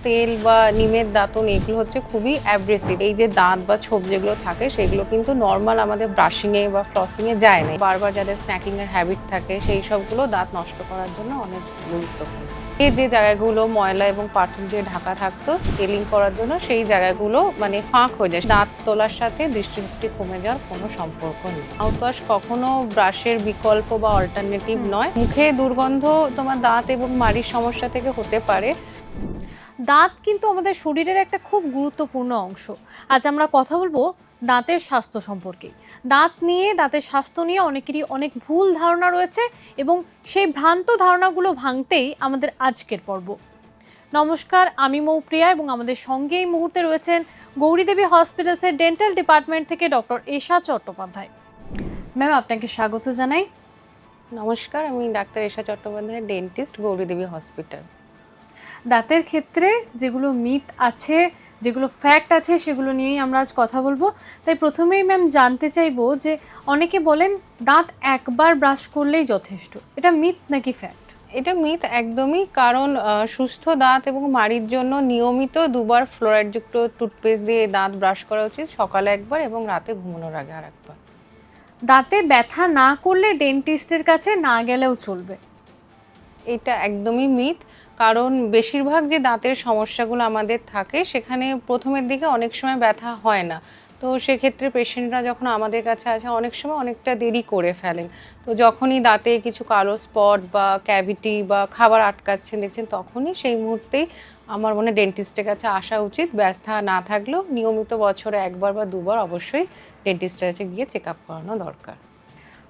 তেল বা নিমের দাঁতন এগুলো হচ্ছে খুবই অ্যাব্রেসিভ। এই যে দাঁত বা ছোপ যেগুলো থাকে সেগুলো কিন্তু নর্মাল আমাদের ব্রাশিংয়ে বা ফ্লসিংয়ে যায় না। বারবার যাদের স্ন্যাকিংয়ের হ্যাবিট থাকে সেই সবগুলো দাঁত নষ্ট করার জন্য অনেক গুরুত্বপূর্ণ। এই যে জায়গাগুলো ময়লা এবং পাথর দিয়ে ঢাকা থাকতো স্কেলিং করার জন্য সেই জায়গাগুলো মানে ফাঁক হয়ে যায়। দাঁত তোলার সাথে দৃষ্টিশক্তি কমে যাওয়ার কোনো সম্পর্ক নেই। মাউথওয়াশ কখনো ব্রাশের বিকল্প বা অল্টারনেটিভ নয়। মুখে দুর্গন্ধ তোমার দাঁত এবং মাড়ির সমস্যা থেকে হতে পারে। দাঁত কিন্তু আমাদের শরীরের একটা খুব গুরুত্বপূর্ণ অংশ। আজ আমরা কথা বলবো দাঁতের স্বাস্থ্য সম্পর্কে। দাঁত নিয়ে, দাঁতের স্বাস্থ্য নিয়ে অনেকেরই অনেক ভুল ধারণা রয়েছে এবং সেই ভ্রান্ত ধারণাগুলো ভাঙতেই আমাদের আজকের পর্ব। নমস্কার, আমি মৌপ্রিয়া এবং আমাদের সঙ্গে এই মুহূর্তে রয়েছেন গৌরীদেবী হসপিটালসের ডেন্টাল ডিপার্টমেন্ট থেকে ডক্টর এশা চট্টোপাধ্যায়। ম্যাম, আপনাকে স্বাগত জানাই। নমস্কার, আমি ডাক্তার এশা চট্টোপাধ্যায়, ডেন্টিস্ট, গৌরীদেবী হসপিটাল। দাঁতের ক্ষেত্রে যেগুলো মিথ আছে, যেগুলো ফ্যাক্ট আছে, সেগুলো নিয়েই আমরা আজ কথা বলবো। তাই প্রথমেই ম্যাম জানতে চাইবো যে অনেকে বলেন দাঁত একবার ব্রাশ করলেই যথেষ্ট, এটা মিথ নাকি ফ্যাক্ট? এটা মিথ একদমই, কারণ সুস্থ দাঁত এবং মাড়ির জন্য নিয়মিত দুবার ফ্লোরাইডযুক্ত টুথপেস্ট দিয়ে দাঁত ব্রাশ করা উচিত, সকালে একবার এবং রাতে ঘুমানোর আগে আর একবার। দাঁতে ব্যথা না করলে ডেন্টিস্টের কাছে না গেলেও চলবে? এটা একদমই মিথ, কারণ বেশিরভাগ যে দাঁতের সমস্যাগুলো আমাদের থাকে সেখানে প্রথমের দিকে অনেক সময় ব্যথা হয় না। তো সেক্ষেত্রে পেশেন্টরা যখন আমাদের কাছে আসে অনেক সময় অনেকটা দেরি করে ফেলেন। তো যখনই দাঁতে কিছু কালো স্পট বা ক্যাভিটি বা খাবার আটকাচ্ছেন দেখছেন, তখনই সেই মুহূর্তেই আমার মনে হয় ডেন্টিস্টের কাছে আসা উচিত। ব্যথা না থাকলেও নিয়মিত বছরে একবার বা দুবার অবশ্যই ডেন্টিস্টের কাছে গিয়ে চেক আপ করানো দরকার।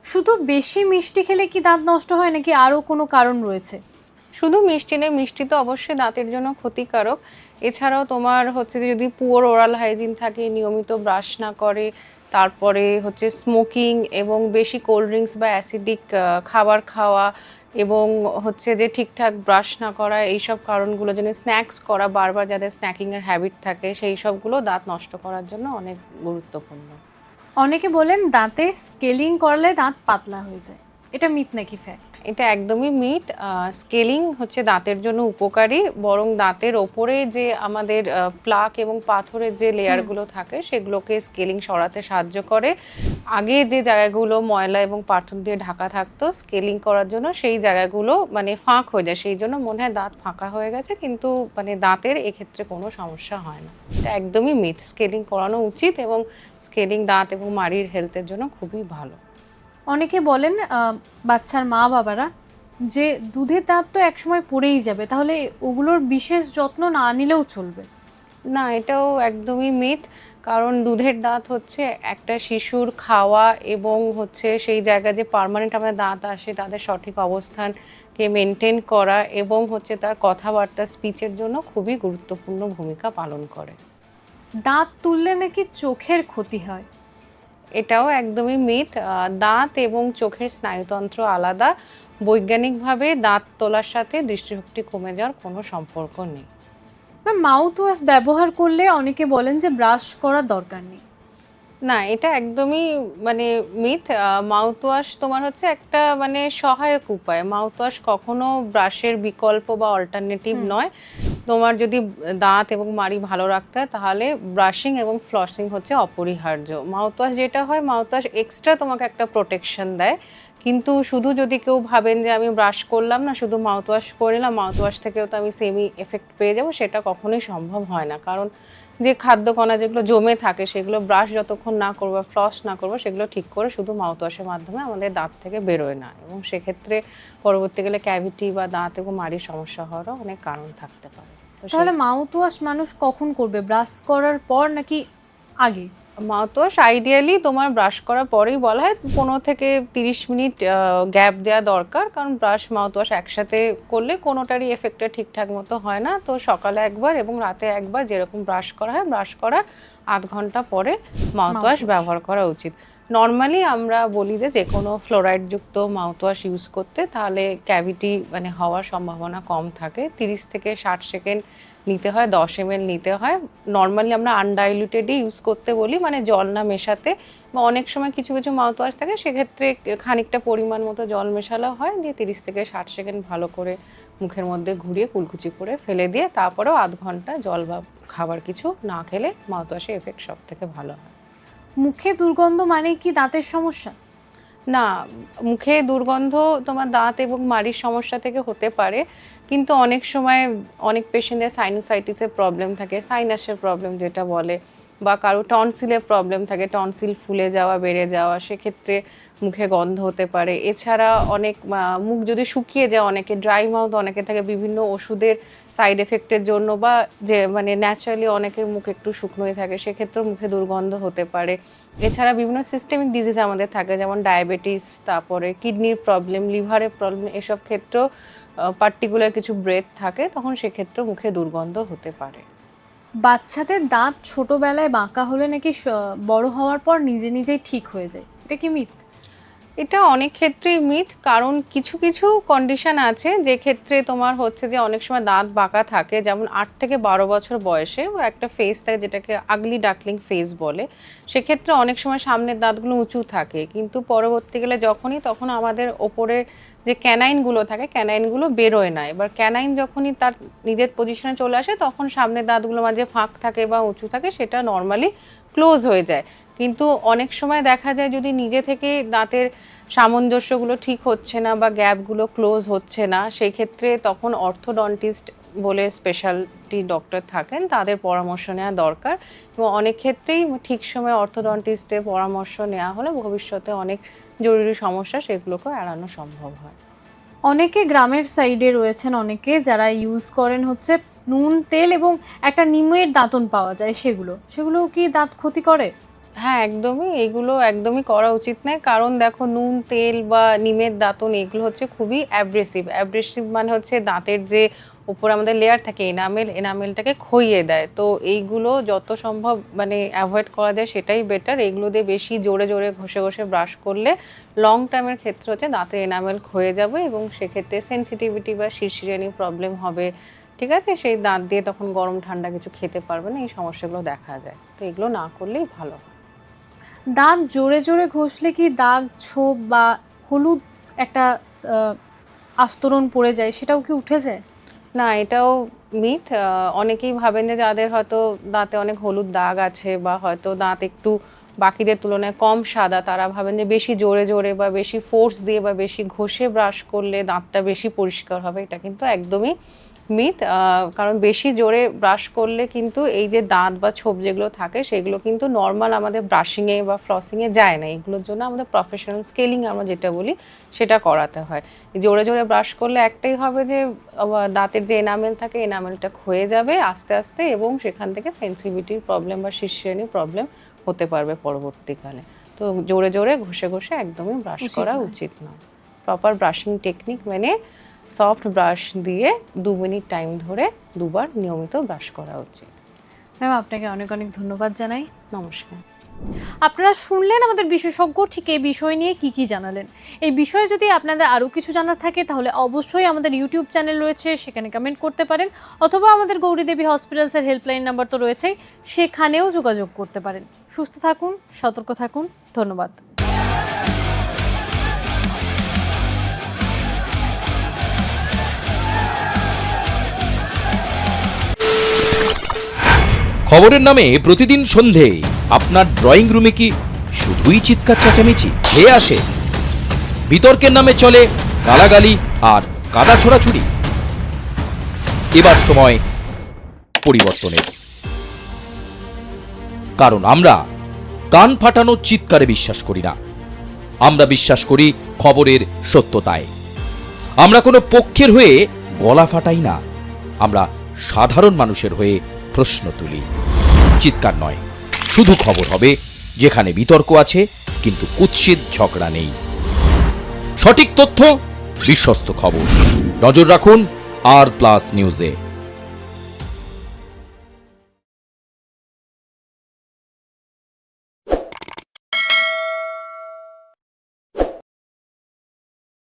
শুধু বেশি মিষ্টি খেলে কি দাঁত নষ্ট হয় নাকি আরও কোনো কারণ রয়েছে? শুধু মিষ্টি নেই, মিষ্টি তো অবশ্যই দাঁতের জন্য ক্ষতিকারক। এছাড়াও তোমার হচ্ছে যে যদি পুয়ার ওরাল হাইজিন থাকে, নিয়মিত ব্রাশ না করে, তারপরে হচ্ছে স্মোকিং এবং বেশি কোল্ড ড্রিঙ্কস বা অ্যাসিডিক খাবার খাওয়া, এবং হচ্ছে যে ঠিকঠাক ব্রাশ না করা, এইসব কারণগুলো জন্য স্ন্যাক্স করা, বারবার যাদের স্ন্যাকিংয়ের হ্যাবিট থাকে সেই সবগুলো দাঁত নষ্ট করার জন্য অনেক গুরুত্বপূর্ণ। অনেকে বলেন দাঁতে স্কেলিং করলে দাঁত পাতলা হয়ে যায়, এটা মিথ নাকি ফ্যাক্ট? এটা একদমই মিথ। স্কেলিং হচ্ছে দাঁতের জন্য উপকারী, বরং দাঁতের ওপরে যে আমাদের প্লাক এবং পাথরের যে লেয়ারগুলো থাকে সেগুলোকে স্কেলিং সরাতে সাহায্য করে। আগে যে জায়গাগুলো ময়লা এবং পাথর দিয়ে ঢাকা থাকতো স্কেলিং করার জন্য সেই জায়গাগুলো মানে ফাঁক হয়ে যায়, সেই জন্য মনে হয় দাঁত ফাঁকা হয়ে গেছে, কিন্তু মানে দাঁতের এক্ষেত্রে কোনো সমস্যা হয় না। এটা একদমই মিথ, স্কেলিং করানো উচিত এবং স্কেলিং দাঁত এবং মাড়ির হেলথের জন্য খুবই ভালো। অনেকে বলেন বাচ্চার মা বাবারা যে দুধের দাঁত তো একসময় পড়েই যাবে, তাহলে ওগুলোর বিশেষ যত্ন না নিলেও চলবে? না, এটাও একদমই মিথ, কারণ দুধের দাঁত হচ্ছে একটা শিশুর খাওয়া এবং হচ্ছে সেই জায়গায় যে পার্মানেন্ট আমাদের দাঁত আসে তাদের সঠিক অবস্থানকে মেনটেন করা এবং হচ্ছে তার কথাবার্তা স্পিচের জন্য খুবই গুরুত্বপূর্ণ ভূমিকা পালন করে। দাঁত তুললে নাকি চোখের ক্ষতি হয়? এটাও একদমই মিথ। দাঁত এবং চোখের স্নায়ুতন্ত্র আলাদা। বৈজ্ঞানিকভাবে দাঁত তোলার সাথে দৃষ্টিশক্তি কমে যাওয়ার কোনো সম্পর্ক নেই। মাউথ ওয়াশ ব্যবহার করলে অনেকে বলেন যে ব্রাশ করার দরকার নেই। না, এটা একদমই মানে মিথ। মাউথওয়াশ তোমার হচ্ছে একটা মানে সহায়ক উপায়। মাউথওয়াশ কখনো ব্রাশের বিকল্প বা অল্টারনেটিভ নয়। তোমার যদি দাঁত এবং মাড়ি ভালো রাখতে হয় তাহলে ব্রাশিং এবং ফ্লসিং হচ্ছে অপরিহার্য। মাউথওয়াশ যেটা হয়, মাউথওয়াশ এক্সট্রা তোমাকে একটা প্রোটেকশন দেয়। কিন্তু শুধু যদি কেউ ভাবেন যে আমি ব্রাশ করলাম না, শুধু মাউথওয়াশ করে নিলাম, মাউথওয়াশ থেকেও তো আমি সেমি এফেক্ট পেয়ে যাবো, সেটা কখনোই সম্ভব হয় না। কারণ যে খাদ্যকণা যেগুলো জমে থাকে সেগুলো ব্রাশ যতক্ষণ না করবো, ফ্লস না করবো, সেগুলো ঠিক করে শুধু মাউথওয়াশের মাধ্যমে আমাদের দাঁত থেকে বেরোয় না, এবং সেক্ষেত্রে পরবর্তীকালে ক্যাভিটি বা দাঁত এবং মাড়ির সমস্যা হওয়ারও অনেক কারণ থাকতে পারে। তাহলে মাউথ ওয়াশ মানুষ কখন করবে, ব্রাশ করার পর নাকি আগে? মাউথওয়াশ আইডিয়ালি তোমার ব্রাশ করার পরেই বলা হয়, 15 থেকে 30 মিনিট গ্যাপ দেওয়া দরকার, কারণ ব্রাশ মাউথওয়াশ একসাথে করলে কোনোটারই এফেক্টটা ঠিকঠাক মতো হয় না। তো সকালে একবার এবং রাতে একবার যেরকম ব্রাশ করা হয়, ব্রাশ করার আধ ঘন্টা পরে মাউথওয়াশ ব্যবহার করা উচিত। নর্মালি আমরা বলি যে কোনো ফ্লোরাইডযুক্ত মাউথওয়াশ ইউজ করতে, তাহলে ক্যাভিটি মানে হওয়ার সম্ভাবনা কম থাকে। 30 থেকে 60 সেকেন্ড নিতে হয়, 10 ml নিতে হয়। নর্মালি আমরা আনডাইলুটেডই ইউজ করতে বলি, মানে জল না মেশাতে, বা অনেক সময় কিছু কিছু মাউথওয়াশ থাকে সেক্ষেত্রে খানিকটা পরিমাণ মতো জল মেশানো হয়, দিয়ে 30 থেকে 60 সেকেন্ড ভালো করে মুখের মধ্যে ঘুরিয়ে কুলকুচি করে ফেলে দিয়ে তারপরেও আধ ঘন্টা জল বা খাবার কিছু না খেলে মাউথওয়াশের এফেক্ট সব থেকে ভালো হয়। মুখে দুর্গন্ধ মানে কি দাঁতের সমস্যা? না, মুখে দুর্গন্ধ তোমার দাঁত এবং মাড়ির সমস্যা থেকে হতে পারে, কিন্তু অনেক সময় অনেক পেশেন্টদের সাইনোসাইটিসের প্রবলেম থাকে, সাইনাসের প্রবলেম যেটা বলে, বা কারো টনসিলের প্রবলেম থাকে, টনসিল ফুলে যাওয়া বেড়ে যাওয়া, সেক্ষেত্রে মুখে গন্ধ হতে পারে। এছাড়া অনেক মুখ যদি শুকিয়ে যায়, অনেকে ড্রাই মাউথ অনেকে থাকে বিভিন্ন ওষুধের সাইড এফেক্টের জন্য, বা যে মানে ন্যাচারালি অনেকের মুখ একটু শুকনোই থাকে, সেক্ষেত্রেও মুখে দুর্গন্ধ হতে পারে। এছাড়া বিভিন্ন সিস্টেমিক ডিজিজ আমাদের থাকে, যেমন ডায়াবেটিস, তারপরে কিডনির প্রবলেম, লিভারের প্রবলেম, এসব ক্ষেত্রেও পার্টিকুলার কিছু ব্রেথ থাকে, তখন সেক্ষেত্রেও মুখে দুর্গন্ধ হতে পারে। বাচ্চাদের দাঁত ছোটবেলায় বাঁকা হলে নাকি বড় হওয়ার পর নিজে নিজেই ঠিক হয়ে যায়, এটা কি মিথ? এটা অনেক ক্ষেত্রেই মিথ, কারণ কিছু কিছু কন্ডিশন আছে যে ক্ষেত্রে তোমার হচ্ছে যে অনেক সময় দাঁত বাঁকা থাকে, যেমন 8 থেকে 12 বছর বয়সে একটা ফেজ থাকে যেটাকে আগলি ডাকলিং ফেজ বলে। সেক্ষেত্রে অনেক সময় সামনের দাঁতগুলো উঁচু থাকে, কিন্তু পরবর্তীকালে তখন আমাদের ওপরে যে ক্যানাইনগুলো থাকে, ক্যানাইনগুলো বেরোয় না। এবার ক্যানাইন যখনই তার নিজের পজিশনে চলে আসে, তখন সামনের দাঁতগুলো মাঝে ফাঁক থাকে বা উঁচু থাকে, সেটা নর্মালি ক্লোজ হয়ে যায়। কিন্তু অনেক সময় দেখা যায় যদি নিজে থেকে দাঁতের সামঞ্জস্যগুলো ঠিক হচ্ছে না বা গ্যাপগুলো ক্লোজ হচ্ছে না, সেই ক্ষেত্রে তখন অর্থোডন্টিস্ট বলে স্পেশালিটি ডক্টর থাকেন, তাদের পরামর্শ নেওয়া দরকার। এবং অনেক ক্ষেত্রেই ঠিক সময় অর্থোডন্টিস্টের পরামর্শ নেওয়া হলে ভবিষ্যতে অনেক জরুরি সমস্যা সেগুলোকেও এড়ানো সম্ভব হয়। অনেকে গ্রামের সাইডে রয়েছেন, অনেকে যারা ইউজ করেন হচ্ছে নুন তেল এবং একটা নিমের দাঁতন পাওয়া যায়, সেগুলো কি দাঁত ক্ষতি করে? হ্যাঁ, একদমই, এগুলো একদমই করা উচিত নয়। কারণ দেখো, নুন তেল বা নিমের দাঁতন এগুলো হচ্ছে খুবই অ্যাব্রেসিভ মানে হচ্ছে দাঁতের যে উপর আমাদের লেয়ার থাকে এনামেলটাকে ক্ষইয়ে দেয়। তো এইগুলো যত সম্ভব মানে অ্যাভয়েড করা যায় সেটাই বেটার। এগুলো দিয়ে বেশি জোরে জোরে ঘষে ঘষে ব্রাশ করলে লং টাইমের ক্ষেত্রে হচ্ছে দাঁতের এনামেল ক্ষয়ে যাবে, এবং সেক্ষেত্রে সেনসিটিভিটি বা শিরশিরানি প্রবলেম হবে। ঠিক আছে, সেই দাঁত দিয়ে তখন গরম ঠান্ডা কিছু খেতে পারবে না, এই সমস্যাগুলো দেখা যায়। তো এগুলো না করলেই ভালো হয়। দাঁত জোরে জোরে ঘষলে কি দাগ, ছোপ বা হলুদ একটা আস্তরণ পড়ে যায়, সেটাও কি উঠে যায়? না, এটাও মিথ। অনেকেই ভাবেন যে যাদের হয়তো দাঁতে অনেক হলুদ দাগ আছে বা হয়তো দাঁত একটু বাকিদের তুলনায় কম সাদা, তারা ভাবেন যে বেশি জোরে জোরে বা বেশি ফোর্স দিয়ে বা বেশি ঘষে ব্রাশ করলে দাঁতটা বেশি পরিষ্কার হবে। এটা কিন্তু একদমই মিথ। কারণ বেশি জোরে ব্রাশ করলে কিন্তু এই যে দাঁত বা ছোপ যেগুলো থাকে সেগুলো কিন্তু নর্মাল আমাদের ব্রাশিংয়ে বা ফ্লসিংয়ে যায় না। এগুলোর জন্য আমাদের প্রফেশনাল স্কেলিং আমরা যেটা বলি সেটা করাতে হয়। জোরে জোরে ব্রাশ করলে একটাই হবে যে দাঁতের যে এনামেল থাকে এনামেলটা ক্ষয়ে যাবে আস্তে আস্তে, এবং সেখান থেকে সেন্সিটিভিটির প্রবলেম বা শিরশিরানির প্রবলেম হতে পারবে পরবর্তীকালে। তো জোরে জোরে ঘষে ঘষে একদমই ব্রাশ করা উচিত নয়। প্রপার ব্রাশিং টেকনিক মেনে সফট ব্রাশ দিয়ে 2 মিনিট টাইম ধরে দুবার নিয়মিত ব্রাশ করা উচিত। ম্যাম, আপনাকে অনেক অনেক ধন্যবাদ জানাই। নমস্কার। আপনারা শুনলেন আমাদের বিশেষজ্ঞ ঠিক এই বিষয় নিয়ে কি জানালেন। এই বিষয়ে যদি আপনাদের আরও কিছু জানার থাকে তাহলে অবশ্যই আমাদের ইউটিউব চ্যানেল রয়েছে, সেখানে কমেন্ট করতে পারেন, অথবা আমাদের গৌরীদেবী হসপিটালসের হেল্পলাইন নাম্বার তো রয়েছেই, সেখানেও যোগাযোগ করতে পারেন। সুস্থ থাকুন, সতর্ক থাকুন। ধন্যবাদ। খবরের নামে প্রতিদিন সন্ধে আপনার ড্রয়িং রুমে কি শুধুই চিৎকার চেঁচামেচি হয়ে আসে? বিতর্কের নামে চলে গালাগালি আর কাদা ছোড়াছুড়ি। এবার সময় পরিবর্তনের, কারণ আমরা কান ফাটানো চিৎকারে বিশ্বাস করি না। আমরা বিশ্বাস করি খবরের সত্যতায়। আমরা কোনো পক্ষের হয়ে গলা ফাটাই না, আমরা সাধারণ মানুষের হয়ে প্রশ্ন তুলি। চিৎকার নয়, শুধু খবর হবে যেখানে বিতর্ক আছে কিন্তু কুৎসিত ঝগড়া নেই। সঠিক তথ্য, বিশ্বস্ত খবর। নজর রাখুন আর প্লাস নিউজে।